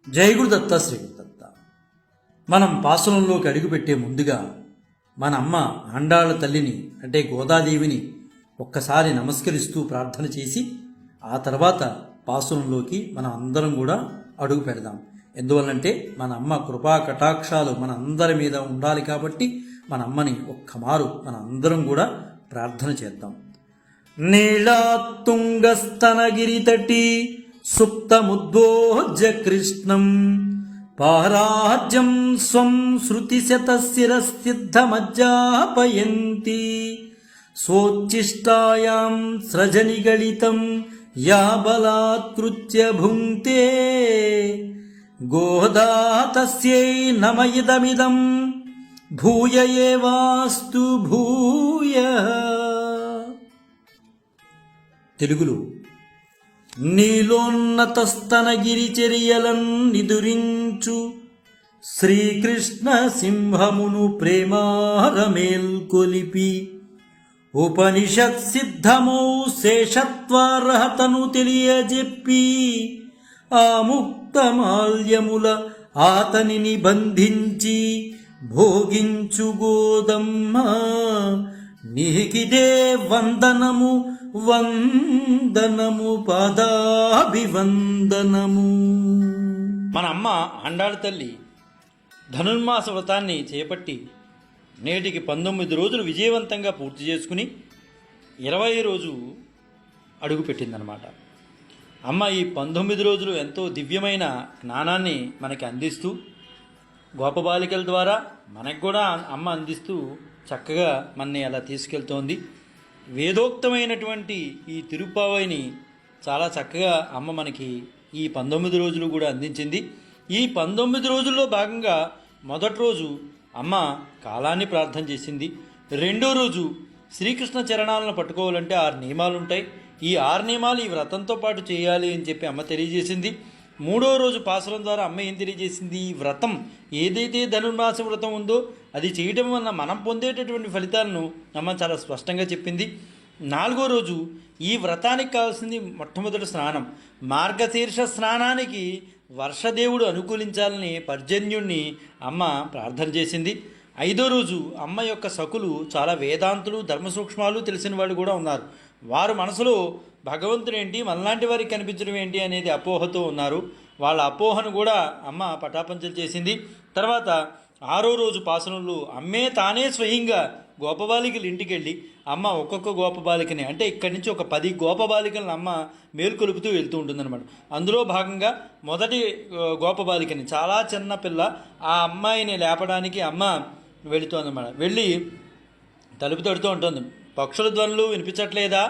జై గురుదత్త శ్రీ గురుదత్త. మనం పాసురంలోకి అడుగుపెట్టే ముందుగా మన అమ్మ ఆండాళ్ళ తల్లిని అంటే గోదాదేవిని ఒక్కసారి నమస్కరిస్తూ ప్రార్థన చేసి ఆ తర్వాత పాసురంలోకి మనం అందరం కూడా అడుగు పెడదాం. ఎందువల్లంటే మన అమ్మ కృపా కటాక్షాలు మన అందరి మీద ఉండాలి కాబట్టి మన అమ్మని ఒక్కమారు మన అందరం కూడా ప్రార్థన చేద్దాం. నీళాతుంగస్తనగిరితటి సుప్తముద్బోజ్య కృష్ణం పారాజ్యం స్వం శృతిశతశిరసిద్ధమజ్జాపయంతి సోచ్చిష్టాయాం సృజనిగళితం యా బలాత్కృత్య భుంక్తే గోదా తస్యై నమ ఇదమిదం భూయ ఏవాస్తు భూయః. తెలుగులో నీలోన్నతస్తనగిరిచర్యలన్ నిదురించు శ్రీకృష్ణ సింహమును ప్రేమారమేల్కొలిపి ఉపనిషత్ సిద్ధమౌ శేషత్వార్హతను తెలియజెప్పి ఆ ముక్తమాల్యముల ఆతనిని బంధించి భోగించు గోదమ్మ నీకిదే వందనము వందనము పాదాభివందనము. మన అమ్మ ఆండాళ్ళ తల్లి ధనుర్మాస వ్రతాన్ని చేపట్టి నేటికి 19 రోజులు విజయవంతంగా పూర్తి చేసుకుని 20 రోజు అడుగుపెట్టిందనమాట. అమ్మ ఈ 19 రోజులు ఎంతో దివ్యమైన జ్ఞానాన్ని మనకి అందిస్తూ గోపబాలికల ద్వారా మనకు కూడా అమ్మ అందిస్తూ చక్కగా మనని అలా తీసుకెళ్తోంది. వేదోక్తమైనటువంటి ఈ తిరుప్పావైని చాలా చక్కగా అమ్మ మనకి ఈ 19 రోజులు కూడా అందించింది. ఈ 19 రోజుల్లో భాగంగా మొదటి రోజు అమ్మ కాలాన్ని ప్రార్థన చేసింది. రెండో రోజు శ్రీకృష్ణ చరణాలను పట్టుకోవాలంటే 6 నియమాలు ఉంటాయి. ఈ 6 నియమాలు ఈ వ్రతంతో పాటు చేయాలి అని చెప్పి అమ్మ తెలియజేసింది. మూడో రోజు పాసురం ద్వారా అమ్మ ఏం తెలియజేసింది? ఈ వ్రతం ఏదైతే ధనుర్మాస వ్రతం ఉందో అది చేయటం వల్ల మనం పొందేటటువంటి ఫలితాలను అమ్మ చాలా స్పష్టంగా చెప్పింది. నాలుగో రోజు ఈ వ్రతానికి కావాల్సింది మొట్టమొదటి స్నానం. మార్గశీర్ష స్నానానికి వర్షదేవుడు అనుకూలించాలని పర్జన్యుణ్ణి అమ్మ ప్రార్థన చేసింది. ఐదో రోజు అమ్మ యొక్క సకులు చాలా వేదాంతులు ధర్మ సూక్ష్మాలు తెలిసిన వాళ్ళు కూడా ఉన్నారు. వారు మనసులో భగవంతుడు ఏంటి మనలాంటి వారికి కనిపించడం ఏంటి అనేది అపోహతో ఉన్నారు. వాళ్ళ అపోహను కూడా అమ్మ పటాపంచలు చేసింది. తర్వాత ఆరో రోజు పాసనంలో అమ్మే తానే స్వయంగా గోపబాలికలు ఇంటికి వెళ్ళి అమ్మ ఒక్కొక్క గోపబాలికని అంటే ఇక్కడి నుంచి ఒక 10 గోపబాలికలను అమ్మ మేల్కొలుపుతూ వెళ్తూ ఉంటుందన్నమాట. అందులో భాగంగా మొదటి గోపబాలికని చాలా చిన్న పిల్ల ఆ అమ్మాయిని లేపడానికి అమ్మ వెళుతోందన్నమాట. వెళ్ళి తలుపు తడుతూ ఉంటుంది. పక్షుల ధ్వనులు వినిపించట్లేదా?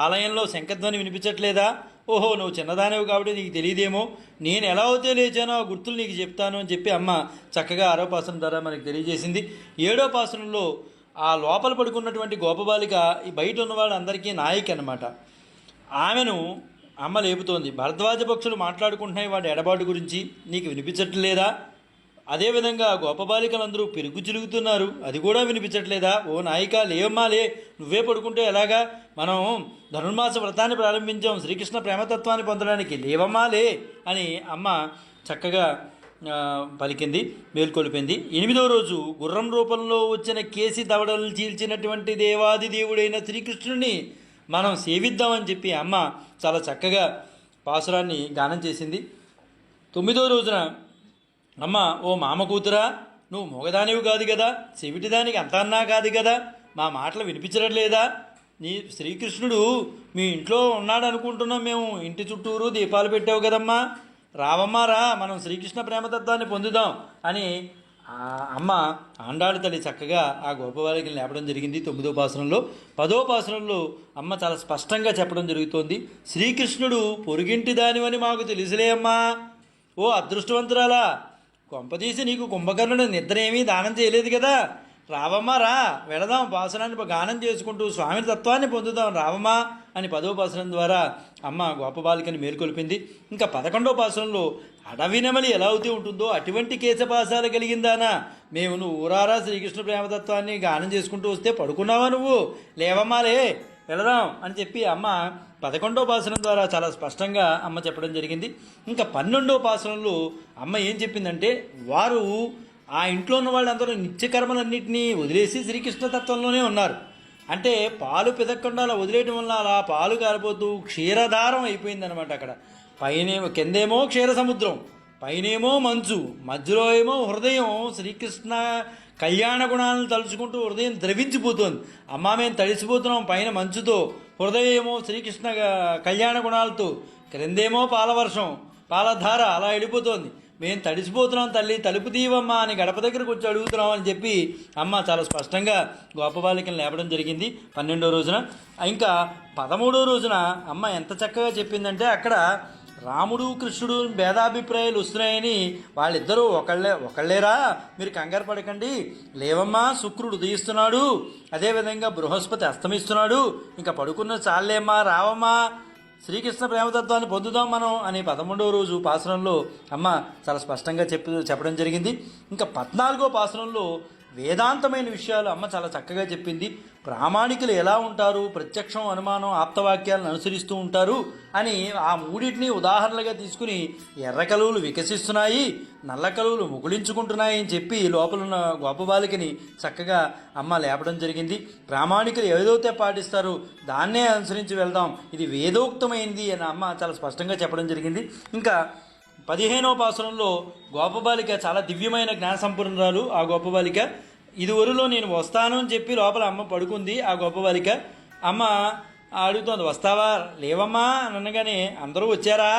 ఆలయంలో శంఖధ్వని వినిపించట్లేదా? ఓహో నువ్వు చిన్నదానివి కాబట్టి నీకు తెలియదేమో, నేను ఎలా అయితే లేచానో ఆ గుర్తులు నీకు చెప్తాను అని చెప్పి అమ్మ చక్కగా 6వ పాసనం ద్వారా మనకు తెలియజేసింది. 7వ పాసనంలో ఆ లోపల పడుకున్నటువంటి గోపబాలిక ఈ బయట ఉన్న వాళ్ళందరికీ నాయకి అన్నమాట. ఆమెను అమ్మ లేపుతోంది. భరద్వాజ పక్షులు మాట్లాడుకుంటున్నాయి వాడి ఎడబాటు గురించి, నీకు వినిపించట్లేదా? అదేవిధంగా గోపబాలికలందరూ పెరుగు చిలుగుతున్నారు, అది కూడా వినిపించట్లేదా? ఓ నాయిక లేవమ్మా లే, నువ్వే పడుకుంటే ఎలాగా? మనం ధనుర్మాస వ్రతాన్ని ప్రారంభించాం శ్రీకృష్ణ ప్రేమతత్వాన్ని పొందడానికి, లేవమ్మా లే అని అమ్మ చక్కగా పలికింది, మేల్కొలిపింది. 8వ రోజు గుర్రం రూపంలో వచ్చిన కేసి దవడలు చీల్చినటువంటి దేవాది దేవుడైన శ్రీకృష్ణుని మనం సేవిద్దామని చెప్పి అమ్మ చాలా చక్కగా పాసురాన్ని గానం చేసింది. 9వ రోజున అమ్మ ఓ మామ కూతురా, నువ్వు మొగదానివి కాదు కదా, చెవిటిదానికి అంత అన్నా కాదు కదా, మా మాటలు వినిపించడం లేదా? నీ శ్రీకృష్ణుడు మీ ఇంట్లో ఉన్నాడు అనుకుంటున్నాం మేము, ఇంటి చుట్టూరు దీపాలు పెట్టావు కదమ్మా, రావమ్మా రా, మనం శ్రీకృష్ణ ప్రేమతత్వాన్ని పొందుదాం అని అమ్మ ఆండాళ్ళ తల్లి చక్కగా ఆ గోపబాలికలు లేపడం జరిగింది 9వ పాసనంలో. 10వ పాసనంలో అమ్మ చాలా స్పష్టంగా చెప్పడం జరుగుతోంది. శ్రీకృష్ణుడు పొరుగింటి దానివని మాకు తెలుసులే అమ్మా, ఓ అదృష్టవంతురాలా, కొంపదీసి నీకు కుంభకర్ణుడు నిద్ర ఏమీ దానం చేయలేదు కదా, రావమ్మా రా, వెళదాం పాసనాన్ని గానం చేసుకుంటూ స్వామి తత్వాన్ని పొందుదాం రావమ్మా అని 10వ పాసనం ద్వారా అమ్మ గోపబాలికని మేల్కొల్పింది. ఇంకా 11వ పాసనంలో అడవి నెమలి ఎలా అవుతూ ఉంటుందో అటువంటి కేశపాసాలు కలిగిందానా, మేము నువ్వు ఊరారా శ్రీకృష్ణ ప్రేమతత్వాన్ని గానం చేసుకుంటూ వస్తే పడుకున్నావా నువ్వు, లేవమ్మా లే వెళదాం అని చెప్పి అమ్మ 11వ పాసురం ద్వారా చాలా స్పష్టంగా అమ్మ చెప్పడం జరిగింది. ఇంకా 12వ పాసురంలో అమ్మ ఏం చెప్పిందంటే, వారు ఆ ఇంట్లో ఉన్న వాళ్ళందరూ నిత్యకర్మలన్నింటినీ వదిలేసి శ్రీకృష్ణ తత్వంలోనే ఉన్నారు. అంటే పాలు పిదక్కుండా అలా వదిలేయటం వల్ల అలా పాలు కారిపోతూ క్షీరధారం అయిపోయిందనమాట. అక్కడ పైనేమో కిందేమో క్షీర సముద్రం, పైనేమో మంచు, మధ్యలో ఏమో హృదయం శ్రీకృష్ణ కళ్యాణ గుణాలను తలుచుకుంటూ హృదయం ద్రవించిపోతుంది. అమ్మ మేము తడిసిపోతున్నాం పైన మంచుతో, హృదయం ఏమో శ్రీకృష్ణ కళ్యాణ గుణాలతో, క్రిందేమో పాలవర్షం పాలధార అలా వెళ్ళిపోతుంది. మేము తడిసిపోతున్నాం తల్లి, తలుపు తీవమ్మా అని గడప దగ్గరకు వచ్చి అడుగుతున్నాం అని చెప్పి అమ్మ చాలా స్పష్టంగా గోపబాలికను లేపడం జరిగింది 12వ రోజున. ఇంకా 13వ రోజున అమ్మ ఎంత చక్కగా చెప్పిందంటే, అక్కడ రాముడు కృష్ణుడు భేదాభిప్రాయాలు వస్తున్నాయని వాళ్ళిద్దరూ ఒకళ్ళేరా, మీరు కంగారు పడకండి, లేవమ్మా శుక్రుడు ఉదయిస్తున్నాడు, అదేవిధంగా బృహస్పతి అస్తమిస్తున్నాడు, ఇంకా పడుకున్న చాలేమ్మా రావమ్మా, శ్రీకృష్ణ ప్రేమతత్వాన్ని పొందుదాం మనం అని 13వ రోజు పాసురంలో అమ్మ చాలా స్పష్టంగా చెప్పడం జరిగింది. ఇంకా 14వ పాసురంలో వేదాంతమైన విషయాలు అమ్మ చాలా చక్కగా చెప్పింది. ప్రామాణికులు ఎలా ఉంటారు, ప్రత్యక్షం అనుమానం ఆప్తవాక్యాలను అనుసరిస్తూ ఉంటారు అని ఆ మూడింటిని ఉదాహరణలుగా తీసుకుని ఎర్ర కలువులు వికసిస్తున్నాయి, నల్ల కలువులు ముకుళించుకుంటున్నాయి అని చెప్పి లోపలున్న గోపబాలికని చక్కగా అమ్మ లేపడం జరిగింది. ప్రామాణికులు ఏదైతే పాటిస్తారో దాన్నే అనుసరించి వెళ్దాం, ఇది వేదోక్తమైంది అని అమ్మ చాలా స్పష్టంగా చెప్పడం జరిగింది. ఇంకా 15వ పాసురంలో గోపబాలిక చాలా దివ్యమైన జ్ఞాన సంపన్నురాలు. ఆ గోపబాలిక ఇదివరలో నేను వస్తాను అని చెప్పి లోపల అమ్మ పడుకుంది. ఆ గోపబాలిక అమ్మ అడుగుతోంది, వస్తావా లేవమ్మా అని అనగానే, అందరూ వచ్చారా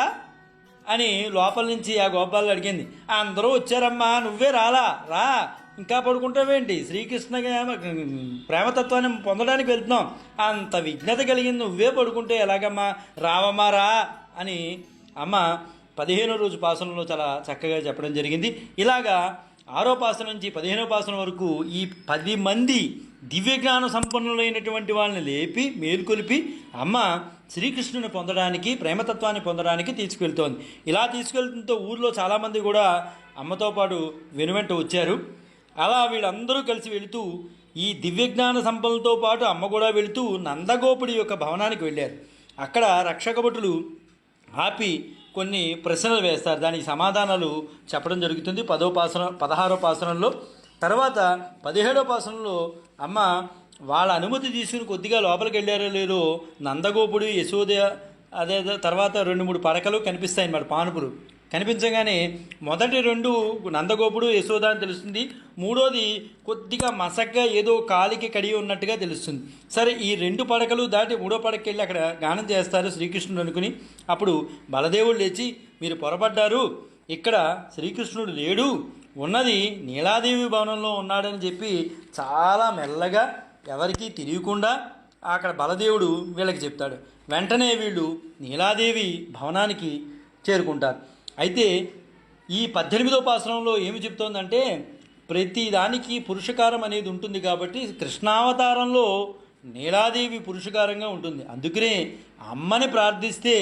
అని లోపల నుంచి ఆ గోపాలు అడిగింది. అందరూ వచ్చారమ్మా, నువ్వే రా, ఇంకా పడుకుంటావేంటి, శ్రీకృష్ణ ప్రేమతత్వాన్ని పొందడానికి వెళ్తున్నాం, అంత విజ్ఞత కలిగింది, నువ్వే పడుకుంటే ఎలాగమ్మా, రావమ్మా రా అని అమ్మ 15వ రోజు పాసనంలో చాలా చక్కగా చెప్పడం జరిగింది. ఇలాగా 6వ పాసనం నుంచి 15వ పాసనం వరకు ఈ 10 మంది దివ్యజ్ఞాన సంపన్నులైనటువంటి వాళ్ళని లేపి మేలుకొలిపి అమ్మ శ్రీకృష్ణుని పొందడానికి, ప్రేమతత్వాన్ని పొందడానికి తీసుకువెళ్తోంది. ఇలా తీసుకెళ్తుంతో ఊర్లో చాలామంది కూడా అమ్మతో పాటు వెనువెంట వచ్చారు. అలా వీళ్ళందరూ కలిసి వెళుతూ ఈ దివ్యజ్ఞాన సంపన్నులతో పాటు అమ్మ కూడా వెళుతూ నందగోపుడి యొక్క భవనానికి వెళ్ళారు. అక్కడ రక్షకభటులు ఆపి కొన్ని ప్రశ్నలు వేస్తారు, దానికి సమాధానాలు చెప్పడం జరుగుతుంది 16వ పాసనంలో. తర్వాత 17వ పాసనంలో అమ్మ వాళ్ళ అనుమతి తీసుకుని కొద్దిగా లోపలికి వెళ్ళారో లేదో నందగోపుడు యశోద అదే తర్వాత 2-3 పడకలు కనిపిస్తాయి అన్నమాట, పానుపులు కనిపించగానే మొదటి 2 నందగోపుడు యశోద అని తెలుస్తుంది, మూడోది కొద్దిగా మసగ్గా ఏదో కాలికి కడిగి ఉన్నట్టుగా తెలుస్తుంది. సరే ఈ 2 పడకలు దాటి 3వ పడకకి వెళ్ళి అక్కడ గానం చేస్తారు శ్రీకృష్ణుడు అనుకుని. అప్పుడు బలదేవుడు లేచి, మీరు పొరపడ్డారు, ఇక్కడ శ్రీకృష్ణుడు లేడు, ఉన్నది నీలాదేవి భవనంలో ఉన్నాడని చెప్పి చాలా మెల్లగా ఎవరికీ తెలియకుండా అక్కడ బలదేవుడు వీళ్ళకి చెప్తాడు. వెంటనే వీళ్ళు నీలాదేవి భవనానికి చేరుకుంటారు. అయితే ఈ 18వ పాసనంలో ఏమి చెప్తోందంటే, ప్రతి దానికి పురుషకారం అనేది ఉంటుంది కాబట్టి కృష్ణావతారంలో నీలాదేవి పురుషకారంగా ఉంటుంది. అందుకనే అమ్మని ప్రార్థిస్తే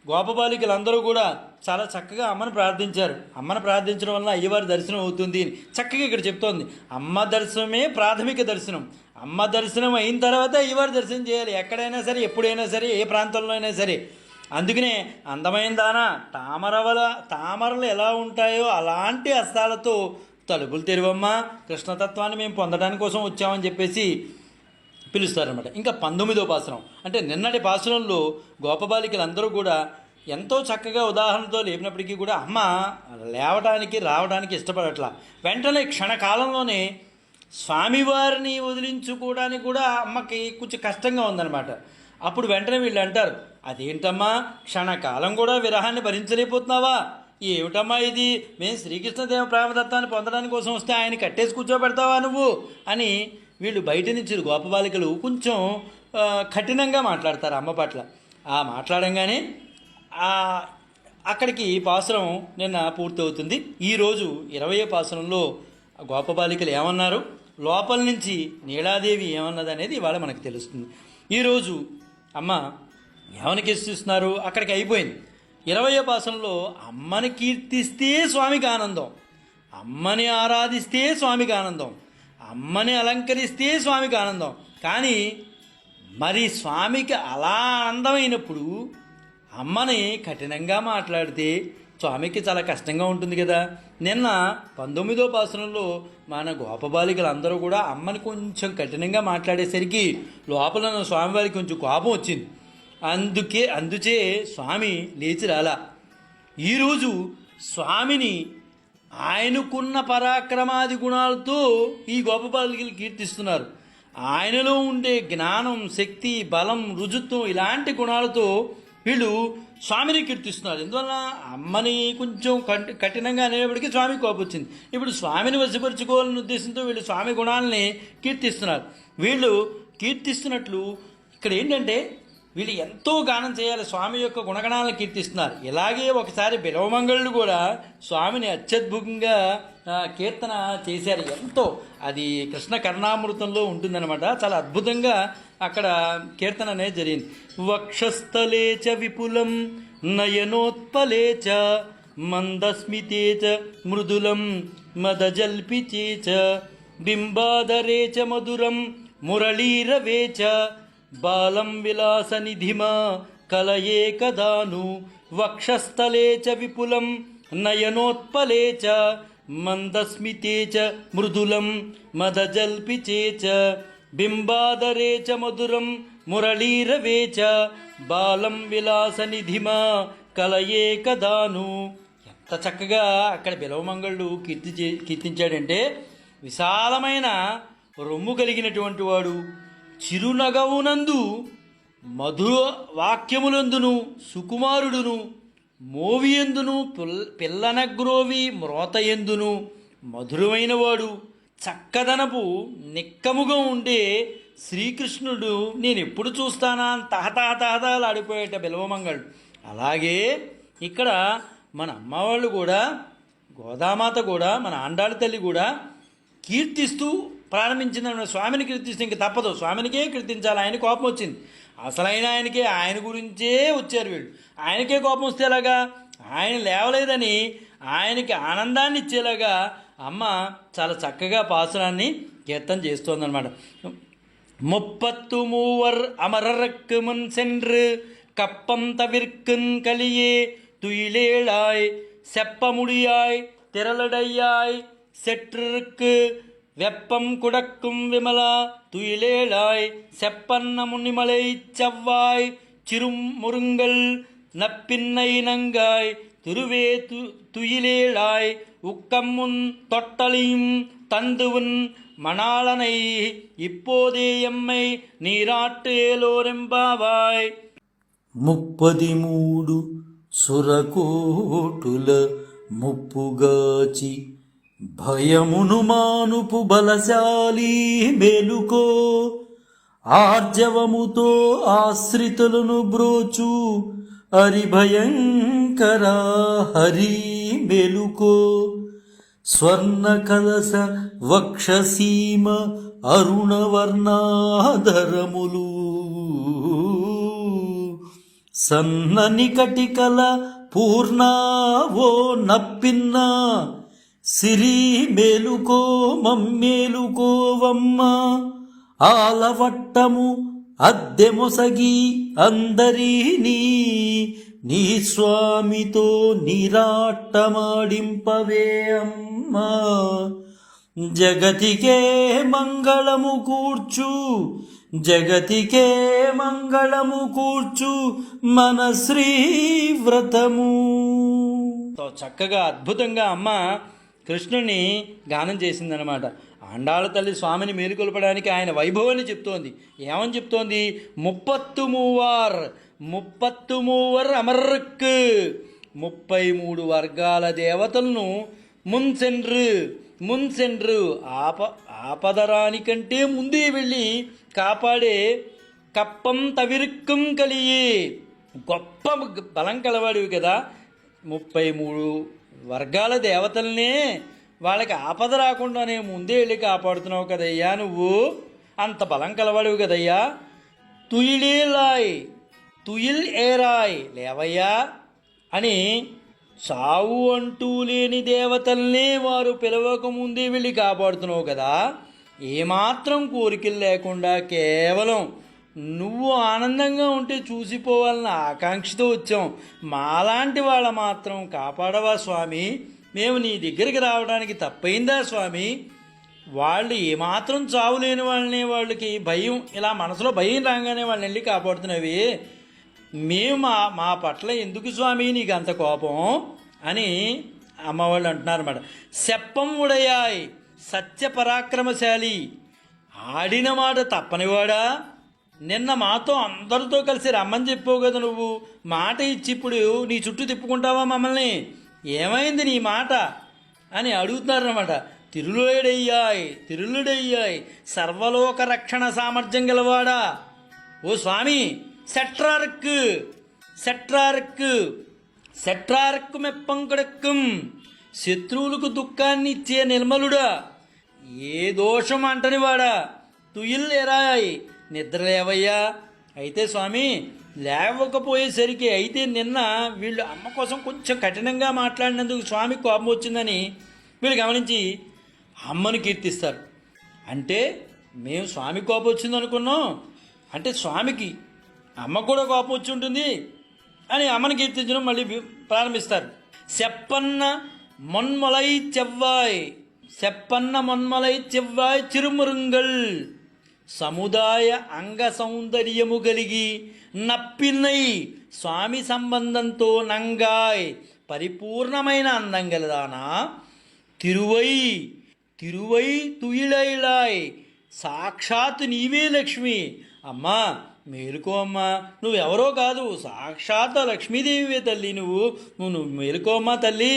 గోపబాలికలందరూ కూడా చాలా చక్కగా అమ్మను ప్రార్థించారు. అమ్మను ప్రార్థించడం వల్ల అయ్యవారి దర్శనం అవుతుంది అని చక్కగా ఇక్కడ చెప్తోంది. అమ్మ దర్శనమే ప్రాథమిక దర్శనం. అమ్మ దర్శనం అయిన తర్వాత అయ్యవారి దర్శనం చేయాలి, ఎక్కడైనా సరే, ఎప్పుడైనా సరే, ఏ ప్రాంతంలో అయినా సరే. అందుకనే అందమైన దానా తామరలు ఎలా ఉంటాయో అలాంటి హస్తాలతో తలుపులు తెరవమ్మా, కృష్ణతత్వాన్ని మేము పొందడానికి కోసం వచ్చామని చెప్పేసి పిలుస్తారనమాట. ఇంకా 19వ పాసనం అంటే నిన్నటి పాసనంలో గోపబాలికలందరూ కూడా ఎంతో చక్కగా ఉదాహరణతో లేపినప్పటికీ కూడా అమ్మ లేవడానికి రావడానికి ఇష్టపడట్లా. వెంటనే క్షణకాలంలోనే స్వామివారిని వదిలించుకోవడానికి కూడా అమ్మకి కొంచెం కష్టంగా ఉందన్నమాట. అప్పుడు వెంటనే వీళ్ళు అంటారు, అదేంటమ్మా క్షణకాలం కూడా విరహాన్ని భరించలేకపోతున్నావా, ఏమిటమ్మా ఇది, మేము శ్రీకృష్ణదేవ ప్రేమతత్వాన్ని పొందడానికి కోసం వస్తే ఆయన కట్టేసి కూర్చోబెడతావా నువ్వు అని వీళ్ళు బయట నుంచి గోపబాలికలు కొంచెం కఠినంగా మాట్లాడతారు అమ్మ పట్ల. ఆ మాట్లాడంగానే అక్కడికి పాసురం నిన్న పూర్తవుతుంది. ఈరోజు 20వ పాసురంలో గోపబాలికలు ఏమన్నారు, లోపల నుంచి నీలాదేవి ఏమన్నది అనేది ఇవాళ మనకు తెలుస్తుంది. ఈరోజు అమ్మ ఏమని కీర్తిస్తున్నారు అక్కడికి అయిపోయింది. 20వ పాసనంలో అమ్మని కీర్తిస్తే స్వామికి ఆనందం, అమ్మని ఆరాధిస్తే స్వామికి ఆనందం, అమ్మని అలంకరిస్తే స్వామికి ఆనందం. కానీ మరి స్వామికి అలా ఆనందమైనప్పుడు అమ్మని కఠినంగా మాట్లాడితే స్వామికి చాలా కష్టంగా ఉంటుంది కదా. నిన్న 19వ పాసనంలో మన గోపబాలికలందరూ కూడా అమ్మని కొంచెం కఠినంగా మాట్లాడేసరికి లోపల స్వామివారికి కొంచెం కోపం వచ్చింది. అందుచే స్వామి లేచి రాలా. ఈరోజు స్వామిని ఆయనకున్న పరాక్రమాది గుణాలతో ఈ గోపబాలికలు కీర్తిస్తున్నారు. ఆయనలో ఉండే జ్ఞానం, శక్తి, బలం, రుజుత్వం ఇలాంటి గుణాలతో వీళ్ళు స్వామిని కీర్తిస్తున్నారు. ఎందువల్ల అమ్మని కొంచెం కఠినంగా అనేప్పటికీ స్వామికి కోపం వచ్చింది. ఇప్పుడు స్వామిని వశపరుచుకోవాలనే ఉద్దేశంతో వీళ్ళు స్వామి గుణాలని కీర్తిస్తున్నారు. వీళ్ళు కీర్తిస్తున్నట్లు ఇక్కడ ఏంటంటే వీళ్ళు ఎంతో గానం చేయాలి, స్వామి యొక్క గుణగణాలను కీర్తిస్తున్నారు. ఇలాగే ఒకసారి బిలవమంగళుడు కూడా స్వామిని అత్యద్భుతంగా కీర్తన చేశారు. ఎంతో అది కృష్ణ కర్ణామృతంలో ఉంటుందన్నమాట. చాలా అద్భుతంగా అక్కడ కీర్తన అనేది జరిగింది. వక్షస్థలే చ విపులం నయనోత్పలే చ మందస్మితే చ మృదులం మదజల్పిచే చ బింబాదరే చ మధురం మురళీరవే చ బాలం విలాసనిధిమా కలయే కదాను వక్షస్థలే చ విపులం నయనోత్పలే చ మందస్మితే చ మృదులం మదజల్పిచే చ బింబాదరే చ మధురం మురళీరవే చ బాలం విలాసనిధిమా కలయే కదాను. ఎంత చక్కగా అక్కడ బిలవమంగళుడు కీర్తించాడంటే, విశాలమైన రొమ్ము కలిగినటువంటి వాడు, చిరునగవునందు మధుర వాక్యములందును సుకుమారుడును, మోవియందును పిల్లనగ్రోవి మ్రోతయందును మధురమైన వాడు, చక్కదనపు నిక్కముగా ఉండే శ్రీకృష్ణుడు నేను ఎప్పుడు చూస్తానా తహతహతహతలు ఆడిపోయేట బిలవమంగళుడు. అలాగే ఇక్కడ మన అమ్మవాళ్ళు కూడా, గోదామాత కూడా, మన ఆండాళ్ళ తల్లి కూడా కీర్తిస్తూ ప్రారంభించిందన్న. స్వామిని కీర్తిస్తే ఇంక తప్పదు, స్వామినికే కీర్తించాలి. ఆయన కోపం వచ్చింది, అసలైన ఆయనకే, ఆయన గురించే వచ్చారు వీళ్ళు. ఆయనకే కోపం వస్తే ఎలాగా, ఆయన లేవలేదని ఆయనకి ఆనందాన్ని ఇచ్చేలాగా అమ్మ చాలా చక్కగా పాసురాన్ని కీర్తన చేస్తోందనమాట. 33 அமரர்க்கு முன் சென்று கப்பம் தவிர்க்குன் கலியே துயிலேளாய் செப்பமுடியாய் திரளடையாய் செற்றிருக்கு வெப்பம் குடக்கும் விமலா துயிலேளாய் செப்பன்ன முன்னிமலை செவ்வாய் சிறும் முருங்கல் நப்பின்னை நங்காய் திருவே துயிலேளாய் உக்கம்முன் தொட்டலியும் தந்துவுன் மணாளனை இப்போதே எம்மை நீராட்டேலோరెంబావాయ్. 33 సురకోటుల ముప్పుగాచి భయమును మానుపు బలశాలి మేలుకో, ఆర్జవముతో ఆశ్రితులను బ్రోచు హరిభయంకర హరి మేలుకో. స్వర్ణ కలస వక్షసీమ అరుణవర్ణాధరములు సన్నని కటికల పూర్ణావో నప్పిన్న సిరి మేలుకో మమ్మేలుకోవమ్మ. ఆలవట్టము అద్దెమొసగి అందరినీ నీ స్వామితో నీరాట్టమాడింపవే అమ్మా. జగతికే మంగళము కూర్చు, జగతికే మంగళము కూర్చు మన శ్రీవ్రతము. చక్కగా అద్భుతంగా అమ్మ కృష్ణుని గానం చేసిందనమాట. ఆండాళ్ళ తల్లి స్వామిని మేలుకొల్పడానికి ఆయన వైభవాన్ని చెప్తోంది. ఏమని చెప్తోంది? 33 అమర్కు 33 వర్గాల దేవతలను మున్సెండ్రు ఆపదరానికంటే ముందే వెళ్ళి కాపాడే కప్పం తవిరుక్కం కలియే గొప్ప బలం కలవాడివి కదా. 33 వర్గాల దేవతలనే వాళ్ళకి ఆపద రాకుండానే ముందే వెళ్ళి కాపాడుతున్నావు కదయ్యా, నువ్వు అంత బలం కలవాడివి కదయ్యా. తుయిల్ ఏరాయ్ లేవయ్యా అని చావు అంటూ లేని దేవతల్నే వారు పిలవకముందే వెళ్ళి కాపాడుతున్నావు కదా. ఏమాత్రం కోరికలు లేకుండా కేవలం నువ్వు ఆనందంగా ఉంటే చూసిపోవాలన్న ఆకాంక్షతో వచ్చాం. మాలాంటి వాళ్ళ మాత్రం కాపాడవా స్వామి? మేము నీ దగ్గరికి రావడానికి తప్పైందా స్వామి? వాళ్ళు ఏమాత్రం చావులేని వాళ్ళని, వాళ్ళకి భయం, ఇలా మనసులో భయం రాగానే వాళ్ళని వెళ్ళి కాపాడుతున్నవి. మేము మా పట్ల ఎందుకు స్వామి నీకు అంత కోపం అని అమ్మవాళ్ళు అంటున్నారన్నమాట. సెప్పం ఉడయాయ్ సత్య పరాక్రమశాలి, ఆడిన మాట తప్పనివాడా, నిన్న మాతో అందరితో కలిసి రమ్మని చెప్పావు కదా, నువ్వు మాట ఇచ్చి ఇప్పుడు నీ చుట్టూ తిప్పుకుంటావా మమ్మల్ని? ఏమైంది నీ మాట అని అడుగుతున్నారన్నమాట. తిరులుడయ్యాయ్ సర్వలోక రక్షణ సామర్థ్యం గలవాడా, ఓ స్వామి సెట్రార్కు మెప్పంకడక్కం, శత్రువులకు దుఃఖాన్ని ఇచ్చే నిర్మలుడా, ఏ దోషం అంటనివాడా, తుయిల్ ఎరాయ్ నిద్రలేవయ్యా. అయితే స్వామి లేవకపోయేసరికి, అయితే నిన్న వీళ్ళు అమ్మ కోసం కొంచెం కఠినంగా మాట్లాడినందుకు స్వామి కోపం వచ్చిందని వీళ్ళు గమనించి అమ్మను కీర్తిస్తారు. అంటే మేము స్వామి కోపం వచ్చింది అనుకున్నాం, అంటే స్వామికి అమ్మ కూడా కోపం వచ్చి ఉంటుంది అని అమ్మని కీర్తించడం మళ్ళీ ప్రారంభిస్తారు. సెప్పన్న మొన్మలై చెవ్వాయ్ చిరుమురుంగల్, సముదాయ అంగ సౌందర్యము కలిగి నప్పిన్నై స్వామి సంబంధంతో నంగాయ్ పరిపూర్ణమైన అందం గలదానా, తిరువై తుయిలైలాయ్ సాక్షాత్ నీవే లక్ష్మి. అమ్మా మేలుకో అమ్మా, నువ్వెవరో కాదు, సాక్షాత్ లక్ష్మీదేవివే తల్లి, నువ్వు మేలుకో అమ్మా తల్లి.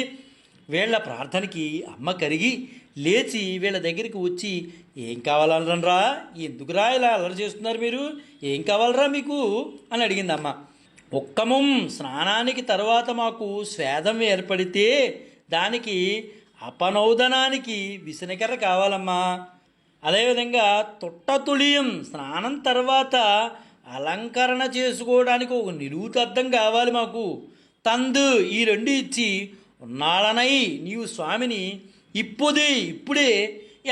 వీళ్ళ ప్రార్థనకి అమ్మ కరిగి లేచి వీళ్ళ దగ్గరికి వచ్చి, ఏం కావాలనరా, ఎందుకురా ఇలా అల్లరి చేస్తున్నారు మీరు, ఏం కావాలరా మీకు అని అడిగింది అమ్మ. ఒక్కమం స్నానానికి తర్వాత మాకు స్వేదం ఏర్పడితే దానికి అపనౌదనానికి విసనకర్ర కావాలమ్మా. అదేవిధంగా తొట్టతుళియం స్నానం తర్వాత అలంకరణ చేసుకోవడానికి ఒక నిలువుతద్దం కావాలి మాకు. తందు ఈ రెండు ఇచ్చి ఉన్నాళ్ళనై నీవు స్వామిని ఇప్పుడే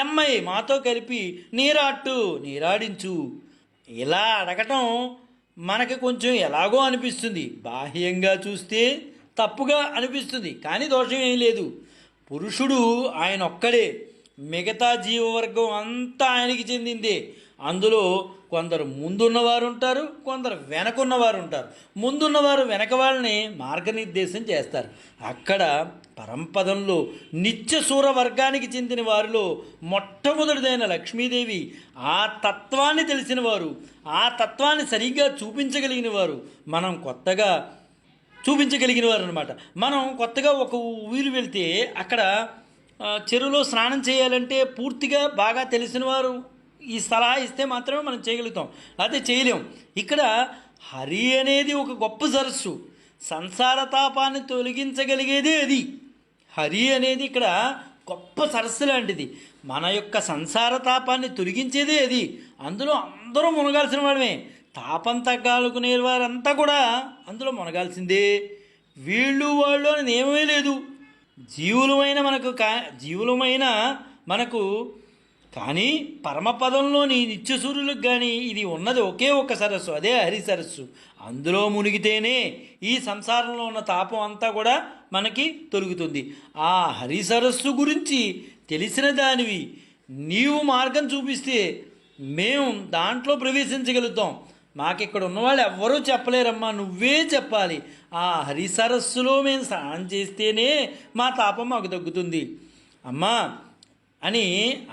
ఎమ్మై మాతో కలిపి నీరాడించు. ఇలా అడగటం మనకి కొంచెం ఎలాగో అనిపిస్తుంది, బాహ్యంగా చూస్తే తప్పుగా అనిపిస్తుంది, కానీ దోషం ఏం లేదు. పురుషుడు ఆయన ఒక్కడే, మిగతా జీవవర్గం అంతా ఆయనకి చెందిందే. అందులో కొందరు ముందున్నవారు ఉంటారు, కొందరు వెనకున్నవారు ఉంటారు. ముందున్నవారు వెనక వాళ్ళని మార్గనిర్దేశం చేస్తారు. అక్కడ పరంపదంలో నిత్యసూర వర్గానికి చెందిన వారిలో మొట్టమొదటిదైన లక్ష్మీదేవి ఆ తత్వాన్ని తెలిసిన వారు, ఆ తత్వాన్ని సరిగ్గా చూపించగలిగిన వారు, మనం కొత్తగా చూపించగలిగిన వారు అనమాట. మనం కొత్తగా ఒక ఊరు వెళ్తే అక్కడ చెరువులో స్నానం చేయాలంటే పూర్తిగా బాగా తెలిసిన వారు ఈ సలహా ఇస్తే మాత్రమే మనం చేయగలుగుతాం, అదే చేయలేం. ఇక్కడ హరి అనేది ఒక గొప్ప సరస్సు, సంసార తాపాన్ని తొలగించగలిగేదే అది. హరి అనేది ఇక్కడ గొప్ప సరస్సు లాంటిది, మన యొక్క సంసార తాపాన్ని తొలగించేదే అది. అందులో అందరూ మునగాల్సిన వాడమే, తాపం తగ్గాలనుకునే వారంతా కూడా అందులో మునగాల్సిందే. వీళ్ళు వాళ్ళు అని నియమమే లేదు. జీవులమైన మనకు కానీ పరమపదంలోని నిత్యసూర్యులకు కానీ ఇది ఉన్నది ఒకే ఒక్క సరస్సు, అదే హరి సరస్సు. అందులో మునిగితేనే ఈ సంసారంలో ఉన్న తాపం అంతా కూడా మనకి తొలుగుతుంది. ఆ హరి సరస్సు గురించి తెలిసిన దానివి నీవు మార్గం చూపిస్తే మేము దాంట్లో ప్రవేశించగలుగుతాం. మాకిక్కడ ఉన్నవాళ్ళు ఎవ్వరూ చెప్పలేరమ్మా, నువ్వే చెప్పాలి. ఆ హరి సరస్సులో మేము స్నానం చేస్తేనే మా తాపం మాకు తగ్గుతుంది అమ్మా అని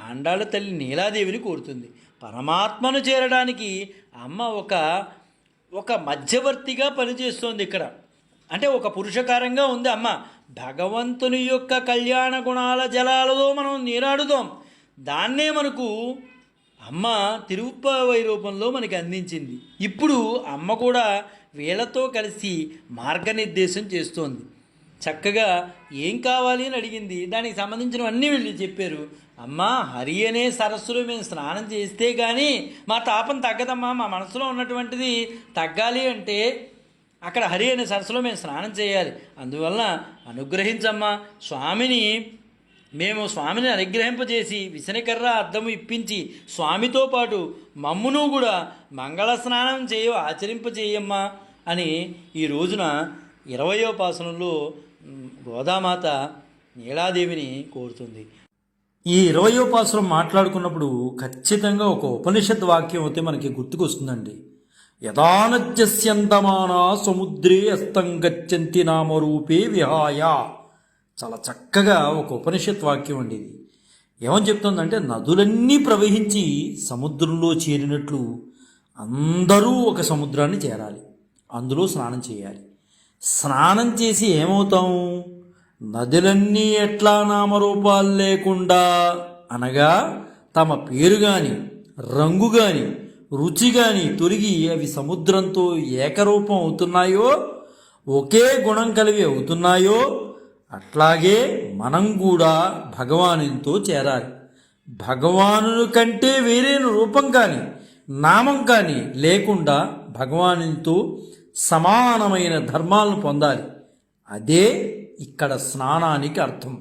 ఆండాళ్ళ తల్లి నీలాదేవిని కోరుతుంది. పరమాత్మను చేరడానికి అమ్మ ఒక మధ్యవర్తిగా పనిచేస్తోంది ఇక్కడ. అంటే ఒక పురుషకారంగా ఉంది అమ్మ. భగవంతుని యొక్క కళ్యాణ గుణాల జలాలతో మనం నీరాడుదాం, దాన్నే మనకు అమ్మ తిరుప్పావై రూపంలో మనకి అందించింది. ఇప్పుడు అమ్మ కూడా వీళ్ళతో కలిసి మార్గనిర్దేశం చేస్తోంది. చక్కగా ఏం కావాలి అని అడిగింది, దానికి సంబంధించినవన్నీ వీళ్ళు చెప్పారు. అమ్మ హరి అనే సరస్సులో మేము స్నానం చేస్తే కానీ మా తాపం తగ్గదమ్మా, మా మనసులో ఉన్నటువంటిది తగ్గాలి అంటే అక్కడ హరి అనే సరస్సులో మేము స్నానం చేయాలి. అందువలన అనుగ్రహించమ్మా, స్వామిని మేము స్వామిని అనుగ్రహింపజేసి విసనకర్ర అద్దము ఇప్పించి స్వామితో పాటు మమ్మును కూడా మంగళ స్నానం ఆచరింపజేయమ్మా అని ఈ రోజున 20వ పాసనంలో గోదామాత నీలాదేవిని కోరుతుంది. ఈ 20వ పాసనం మాట్లాడుకున్నప్పుడు ఖచ్చితంగా ఒక ఉపనిషత్ వాక్యం అయితే మనకి గుర్తుకొస్తుందండి. యదానజ్యస్యంతమానా సముద్రే అస్తం గచ్చంతి నామరూపే విహాయ. చాలా చక్కగా ఒక ఉపనిషత్ వాక్యం అండి ఇది. ఏమని చెప్తుందంటే, నదులన్నీ ప్రవహించి సముద్రంలో చేరినట్లు అందరూ ఒక సముద్రాన్ని చేరాలి, అందులో స్నానం చేయాలి. స్నానం చేసి ఏమవుతాము? నదులన్నీ ఎట్లా నామరూపాలు లేకుండా, అనగా తమ పేరు కానీ రంగు కానీ రుచి కానీ తొలగి అవి సముద్రంతో ఏకరూపం అవుతున్నాయో, ఒకే గుణం కలిగి అవుతున్నాయో, అట్లాగే మనం కూడా భగవానునితో చేరాలి. భగవానుని కంటే వేరే రూపం కానీ నామం కానీ లేకుండా భగవానునితో సమానమైన ధర్మాలను పొందాలి. అదే ఇక్కడ స్నానానికి అర్థం.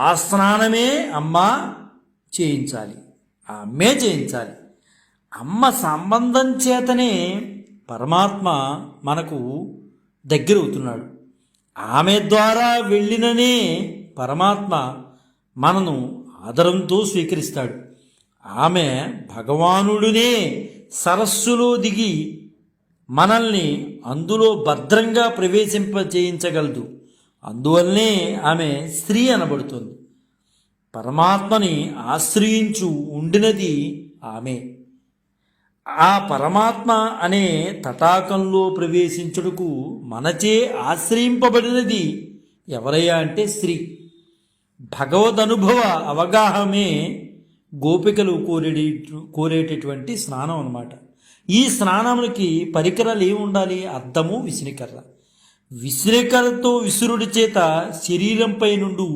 ఆ స్నానమే అమ్మ చేయించాలి, ఆ అమ్మే చేయించాలి. అమ్మ సంబంధం చేతనే పరమాత్మ మనకు దగ్గరవుతున్నాడు. ఆమె ద్వారా వెళ్ళిననే పరమాత్మ మనను ఆదరంతో స్వీకరిస్తాడు. ఆమె భగవానుడినే సరస్సులో దిగి మనల్ని అందులో భద్రంగా ప్రవేశింపచేయించగలదు. అందువల్లనే ఆమె స్త్రీ అనబడుతుంది. పరమాత్మని ఆశ్రయించు ఉండినది ఆమె. ఆ పరమాత్మ అనే తటాకంలో ప్రవేశించుటకు మనచే ఆశ్రయింపబడినది ఎవరయ్యా అంటే స్త్రీ. భగవదనుభవ అవగాహమే గోపికలు కోరేటటువంటి స్నానం అన్నమాట. ఈ స్నానములకి పరికరాలు ఏమి ఉండాలి? అద్దము, విసనకర్ర. విసనకర్రతో విసురుడి చేత శరీరంపై నుండి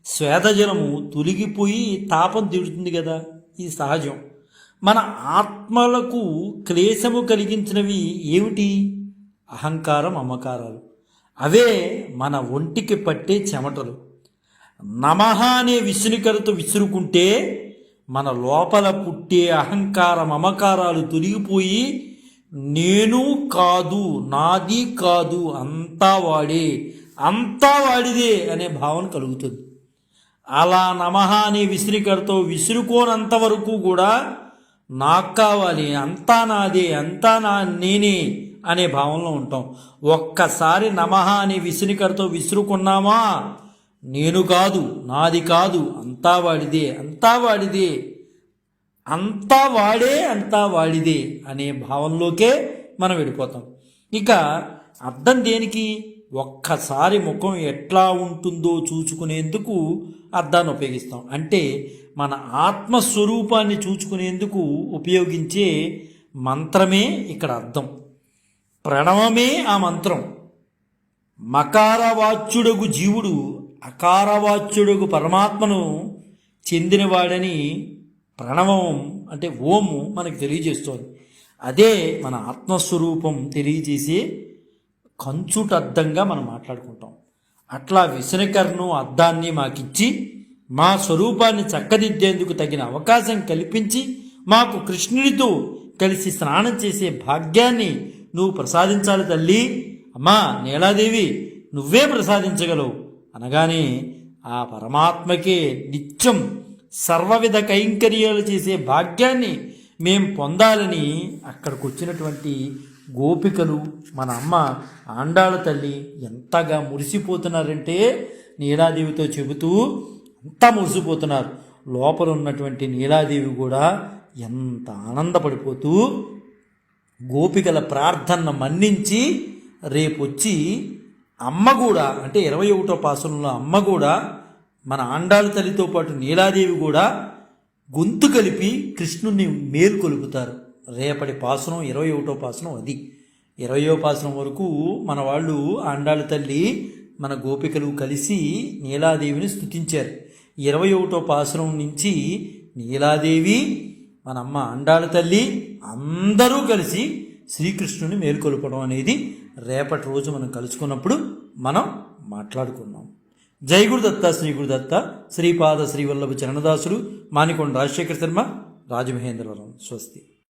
శ్వేతజలము తొలగిపోయి తాపం తీరుతుంది కదా, ఇది సహజం. మన ఆత్మలకు క్లేశము కలిగించినవి ఏమిటి? అహంకారం, మమకారాలు. అవే మన ఒంటికి పట్టే చెమటలు. నమః అనే విసనకర్రతో విసురుకుంటే మన లోపల పుట్టే అహంకార మమకారాలు తొలగిపోయి నేను కాదు, నాది కాదు, అంతా వాడే, అంతా వాడిదే అనే భావన కలుగుతుంది. అలా నమః అనే విసనకర్రతో విసురుకోనంత వరకు కూడా నాకు కావాలి, అంతా నాదే, అంతా నేనే అనే భావనలో ఉంటాం. ఒక్కసారి నమః అనే విసనకర్రతో విసురుకున్నామా, నేను కాదు, నాది కాదు, అంతా వాడిదే, అంతా వాడిదే, అంతా వాడే, అంతా వాడిదే అనే భావంలోకే మనం వెళ్ళిపోతాం. ఇక అర్థం దేనికి? ఒక్కసారి ముఖం ఎట్లా ఉంటుందో చూచుకునేందుకు అద్దాన్ని ఉపయోగిస్తాం. అంటే మన ఆత్మస్వరూపాన్ని చూచుకునేందుకు ఉపయోగించే మంత్రమే ఇక్కడ అర్థం. ప్రణవమే ఆ మంత్రం. మకారవాచ్యుడగు జీవుడు అకారవాచ్యుడగు పరమాత్మను చెందినవాడని ప్రణవం అంటే ఓము మనకు తెలియజేస్తోంది. అదే మన ఆత్మస్వరూపం తెలియజేసే కంచుటద్దంగా మనం మాట్లాడుకుంటాం. అట్లా విసనకర్రను అద్దాన్ని మాకిచ్చి మా స్వరూపాన్ని చక్కదిద్దేందుకు తగిన అవకాశం కల్పించి మాకు కృష్ణుడితో కలిసి స్నానం చేసే భాగ్యాన్ని నువ్వు ప్రసాదించాలి తల్లి. అమ్మా నీలాదేవి, నువ్వే ప్రసాదించగలవు అనగానే ఆ పరమాత్మకే నిత్యం సర్వవిధ కైంకర్యాలు చేసే భాగ్యాన్ని మేం పొందాలని అక్కడికి వచ్చినటువంటి గోపికలు, మన అమ్మ ఆండాళ్ళ తల్లి ఎంతగా మురిసిపోతున్నారంటే నీలాదేవితో చెబుతూ అంతా మురిసిపోతున్నారు. లోపల ఉన్నటువంటి నీలాదేవి కూడా ఎంత ఆనందపడిపోతూ గోపికల ప్రార్థనను మన్నించి రేపొచ్చి అమ్మ కూడా అంటే 21వ పాసనంలో అమ్మ కూడా మన ఆండాళ్ళ తల్లితో పాటు నీలాదేవి కూడా గొంతు కలిపి కృష్ణుణ్ణి మేల్కొలుపుతారు. రేపటి పాసనం 21వ పాసనం అది. 20వ పాసనం వరకు మన వాళ్ళు ఆండాళ్ళ తల్లి మన గోపికలు కలిసి నీలాదేవిని స్తుతించారు. 21వ పాసనం నుంచి నీలాదేవి, మన అమ్మ ఆండాళ్ళ తల్లి అందరూ కలిసి శ్రీకృష్ణుని మేల్కొల్పడం అనేది రేపటి రోజు మనం కలుసుకున్నప్పుడు మనం మాట్లాడుకున్నాం. జై గురుదత్త శ్రీ గురుదత్త శ్రీపాద శ్రీవల్లభ చరణదాసుడు మానికొండ రాజశేఖర శర్మ రాజమహేంద్రవరం. స్వస్తి.